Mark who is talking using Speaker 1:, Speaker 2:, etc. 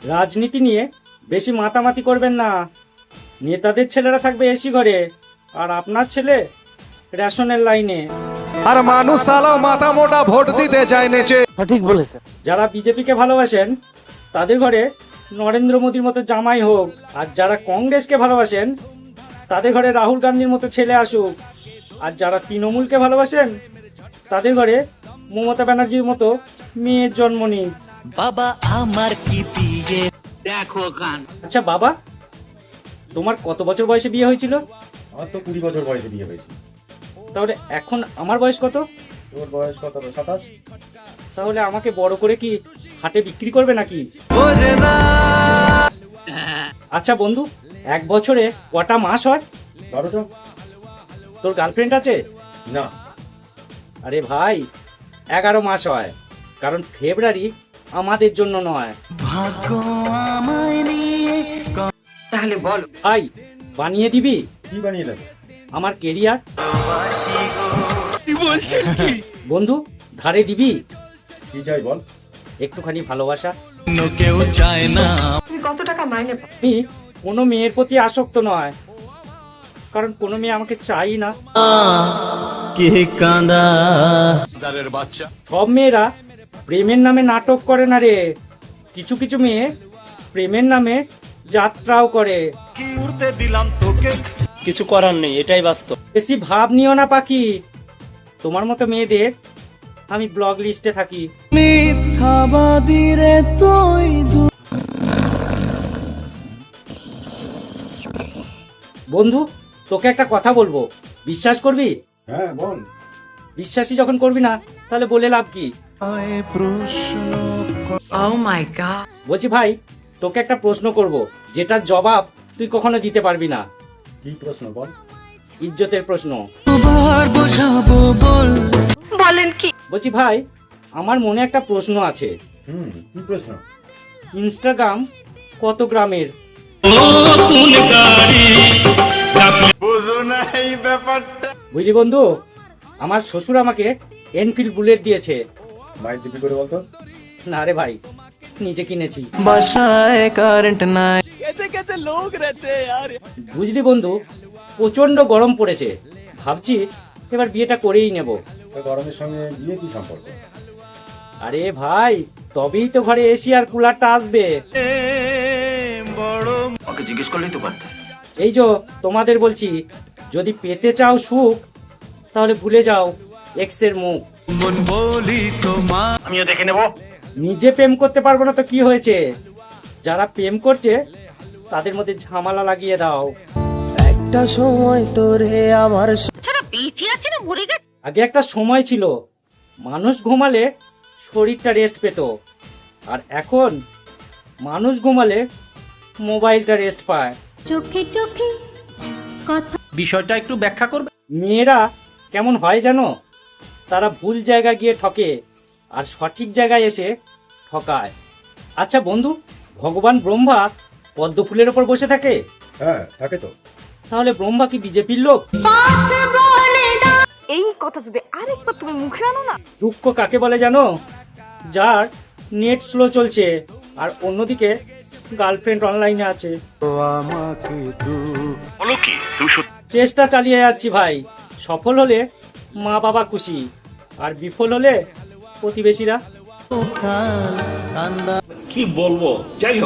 Speaker 1: রাজনীতি নিয়ে বেশি মাতামাতি করবেন না। নেতাদের ছেলেরা থাকবে এসি ঘরে, আর আপনার ছেলে রেশনের লাইনে।
Speaker 2: আর মানুষ সালা মাথা মোটা ভোট দিতে যায় নেচে।
Speaker 3: সঠিক বলেছে।
Speaker 1: যারা বিজেপিকে ভালোবাসেন তাদের ঘরে নরেন্দ্র মোদীর মতো জামাই হোক, আর যারা কংগ্রেসকে ভালোবাসেন তাদের ঘরে রাহুল গান্ধীর মতো ছেলে আসুক, আর যারা তৃণমূলকে ভালোবাসেন তাদের ঘরে মমতা ব্যানার্জির মতো মেয়ের জন্ম নিক।
Speaker 4: বাবা আমার কি বিয়ে
Speaker 3: দেখো গান।
Speaker 1: আচ্ছা বাবা, তোমার কত বছর বয়সে বিয়ে হয়েছিল?
Speaker 5: আমার তো 20 বছর বয়সে বিয়ে হয়েছে।
Speaker 1: তাহলে এখন আমার বয়স কত?
Speaker 5: তোর বয়স কত? 27।
Speaker 1: তাহলে আমাকে বড় করে কি হাটে বিক্রি করবে নাকি? আচ্ছা বন্ধু, 1 বছরে কটা মাস হয়?
Speaker 5: 12টা।
Speaker 1: তোর গার্লফ্রেন্ড আছে?
Speaker 5: না।
Speaker 1: আরে ভাই, 11 মাস হয়, কারণ ফেব্রুয়ারি আমাদের জন্য নয়।
Speaker 3: তাহলে বল
Speaker 1: ভাই, বানিয়ে দিবি
Speaker 5: কি বানিয়ে দেবে?
Speaker 1: আমার কেরিয়ার। বন্ধু, ধারে দিবি
Speaker 5: কি চাই বল?
Speaker 1: একটুখানি ভালোবাসা।
Speaker 4: কেউ চায় না।
Speaker 3: তুমি কত টাকা মাইনে পাও?
Speaker 1: আমি কোনো মেয়ের প্রতি আসক্ত নয়, কারণ কোনো মেয়ে আমাকে চাই না।
Speaker 4: কে কাঁদা
Speaker 1: সব মেয়েরা প্রেমের নামে নাটক করে না রে। কিছু কিছু মেয়ে প্রেমের নামে যাত্রাও করে।
Speaker 4: কি উড়তে দিলাম তোকে, কিছু করার নেই, এটাই বাস্তব।
Speaker 1: বেশি ভাব নিও না পাখি, তোমার মতো মেয়েদের আমি ব্লগ লিস্টে থাকি।
Speaker 4: মিথ্যাবাদী রে তুই।
Speaker 1: বন্ধু, তোকে একটা কথা বলবো, বিশ্বাস করবি?
Speaker 5: হ্যাঁ বল।
Speaker 1: বিশ্বাসই যখন করবি না, তাহলে বলে লাভ কি?
Speaker 3: ও মাই গড।
Speaker 1: বলছি ভাই, তোকে একটা প্রশ্ন করব, যেটার জবাব তুই কখনো দিতে পারবি না।
Speaker 5: কি প্রশ্ন বল?
Speaker 1: ইজ্জতের প্রশ্ন।
Speaker 4: বোঝাবো বল।
Speaker 3: বলেন কি?
Speaker 1: বলছি ভাই, আমার মনে একটা প্রশ্ন আছে।
Speaker 5: কি প্রশ্ন?
Speaker 1: ইনস্টাগ্রাম কত গ্রামের? বুঝলি বন্ধু, আমার শ্বশুর আমাকে এনফিল্ড বুলেট দিয়েছে।
Speaker 5: মাইক দিবি করে বলতো।
Speaker 1: না রে ভাই, নিজে কিনেছি।
Speaker 4: বাসায় কারেন্ট নাই।
Speaker 1: বুঝলি বন্ধু, প্রচন্ড গরম পড়েছে, ভাবছি এবার বিয়েটা করেই নেব।
Speaker 5: তো গরমের সঙ্গে বিয়ে কি সম্পর্ক?
Speaker 1: আরে ভাই, তবেই তো ঘরে এসি আর কুলারটা আসবে।
Speaker 3: ওকে জিজ্ঞেস করলেই তো পারতে।
Speaker 1: এই যে তোমাদের বলছি, যদি পেতে চাও সুখ, তাহলে ভুলে যাও এক্স এর মুখ।
Speaker 4: মন বলি তোমা
Speaker 3: আমিও দেখে নেব।
Speaker 1: নিজে প্রেম করতে পারবো না তো কি হয়েছে? যারা প্রেম করছে তাদের মধ্যে ঝামেলা লাগিয়ে দাও।
Speaker 4: একটা সময় তোরে আমার
Speaker 3: ছাড়া বেঁচে আছে না মরে গেছে?
Speaker 1: আগে একটা সময় ছিল মানুষ ঘুমালে শরীরটা রেস্ট পেত, আর এখন মানুষ ঘুমালে মোবাইলটা রেস্ট পায়।
Speaker 6: চোখে চোখে কথা।
Speaker 3: বিষয়টা একটু ব্যাখ্যা করবে?
Speaker 1: মেয়েরা কেমন হয় জানো? তারা ভুল জায়গায় গিয়ে ঠকে, আর সঠিক জায়গায় এসে ঠকায়। আচ্ছা বন্ধু, ভগবান ব্রহ্মা পদ্ম ফুলের ওপর বসে থাকে,
Speaker 5: হ্যাঁ থাকে তো।
Speaker 1: তাহলে ব্রহ্মা কি বিজেপির লোক?
Speaker 7: এই কথা যদি আরেকবার তুমি মুখে আনো না।
Speaker 1: দুঃখ কাকে বলে জানো? যার নেট স্লো চলছে আর অন্যদিকে গার্লফ্রেন্ড অনলাইনে আছে। চেষ্টা চালিয়ে যাচ্ছি ভাই, সফল হলে মা বাবা খুশি, আর বিফল হলে প্রতিবেশীরা।
Speaker 8: কি বলবো, যাই হোক।